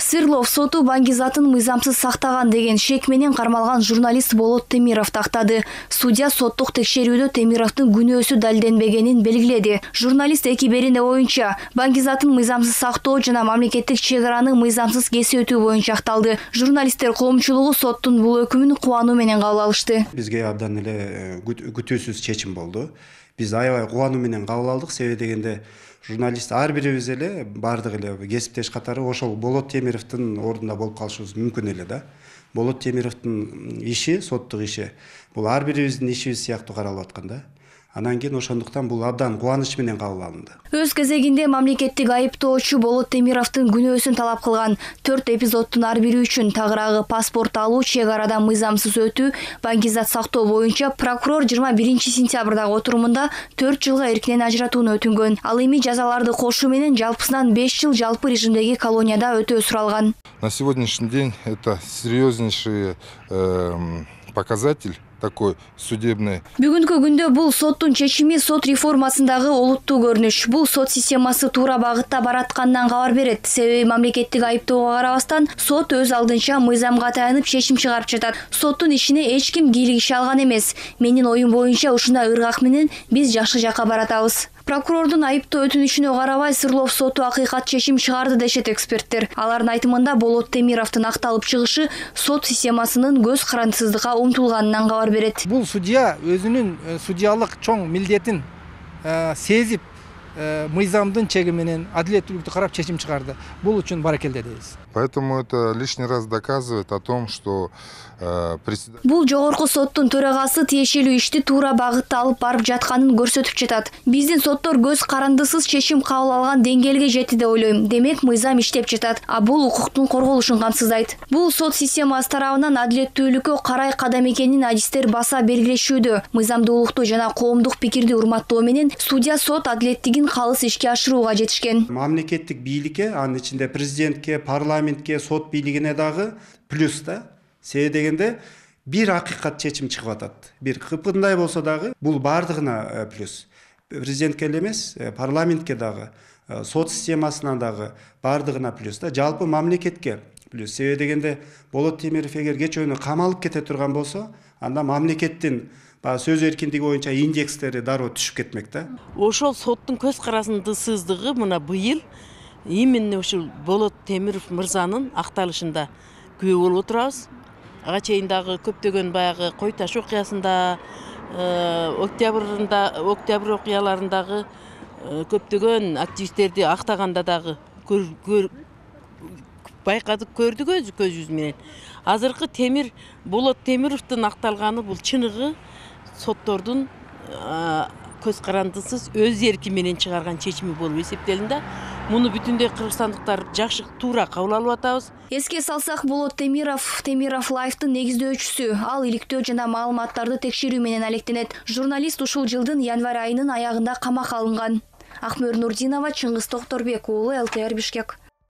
Свердлов соту Баңгизатын мыйзамсыз сактаган деген шек менен кармалган журналист Болот Темиров тактады. Судья соттук текшерүүдө Темировдун күнөөсү далилденбегенин белгиледи. Журналист экиберинде боюнча Баңгизатын мыйзамсыз сактоо жана мамлекеттик чек араны мыйзамсыз кесип өтүү боюнча акталды. Журналисттер коомчулугу соттун бул өкүмүн кубануу менен кабыл алышты. Бизге абдан эле күтүүсүз чечим болду. Биз аябай кубануу менен кабыл алдык. Себеби дегенде журналист ар бирибиз эле бардык эле кесиптеш катары ошол Болот Темировдун ордунда болуп калышыбыз мүмкүн эле да. Болот Темировдун иши, соттук иши бул ар бирибиздин ишибиз сыяктуу каралып аткан да. Анан кийин ошондуктан бул абдан кубаныч менен кабыл алынды. Өз кезегинде мамлекеттик айыптоочу Болот Темировдун күнөөсүн талап кылган 4 эпизоддун ар бири үчүн тагыраагы паспорт алуу, чек арадан мыйзамсыз өтүү, Баңгизат сактоо боюнча прокурор 21 сентябрдагы отурумунда 4 жылга эркинен ажыратууну өтүнгөн. Ал эми жазаларды кошуу менен жалпысынан 5 жыл жалпы режимдеги колонияда өтөө суралган. На сегодняшний день это серьезнейший показатель такой судебный. Бүгүнкү күндө бул соттун чечими сот реформасындагы олуттуу көрүнүш. Бул сот системасы туура багытта баратканынан кабар берет. Себеби мамлекеттик айыптоого карабастан сот өз алдынча мыйзамга таянып чечим чыгарып жатат. Соттун ишине эч ким кийлигише алган эмес. Менин оюм боюнча ушундай ыргак менен биз жакшы жакка баратабыз. Прокурордун айыптоо өтүнүшүнө карабай Свердлов соту акыйкат чечим чыгарды дешет эксперттер. Алардын айтымында Болот Темировдун акталып чыгышы сот системасынын көз карандысыздыкка умтулганынан кабар берет. Бул судья өзүнүн судьялык чоң милдетин сезип, мыйзамдын чеги менен адилеттүүлүктү карап чечим чыгарды. Бул үчүн баракелде дейбиз. Поэтому это лишний раз доказывает о том, что бул жогорку соттун төрагасы тиешелүү ишти туура багытта алып барып жатканын көрсөтүп жатат. Биздин соттор көз карандысыз чечим кабыл алган деңгээлге жетти деп ойлойм. Демек мыйзам иштеп жатат, а бул укуктун корголушун камсыздайт. Бул сот системасы тарабынан адилеттүүлүккө карай кадам экенин адистер баса белгилешүүдө. Мыйзамдуулукту жана коомдук пикирди урматтоо менен судья сот адилеттигин калыс ишке ашырууга жетишкен. Мамлекеттик бийликке, анын ичинде президентке, парламентке, сот бийлигине дагы плюс да. Себеби дегенде бир акыйкат чечим чыгып атат. Бир кыпкындай болсо дагы бул бардыгына плюс. Президентке эмес, парламентке дагы, сот системасына дагы бардыгына плюс да. Жалпы мамлекетке плюс. Себеби дегенде Болот Темиров эгер кечөөнү камалып кете турган болсо, анда мамлекеттин сөз эркиндиги боюнча индекстери дароо түшүп кетмек да. Ошол соттун көз карандысыздыгы мына быйыл именно ушул Болот Темиров мырзанын акталышында күбө болуп отурабыз. Ага чейин дагы көптөгөн баягы Кой Таш окуясында, октябрь окуяларындагы көптөгөн активисттерди актаганда дагы байкадык, көрдүк көз жүз менен. Азыркы Болот Темировдун акталганы бул чыныгы соттордун көз карандысыз өз эрки менен чыгарган чечими болуп эсептелин да. Муну бүтүндөй кыргызстандыктар жакшы туура кабыл алып атабыз. Эске салсак, Болот Темиров Лайфтын негиздөөчүсү. Ал иликтөө жана маалыматтарды текшерүү менен алектенет. Журналист ушул жылдын январь айынын аягында камакка алынган. Акмөр Нурдинова, Чыңгыз Токторбек уулу, ЛТР Бишкек.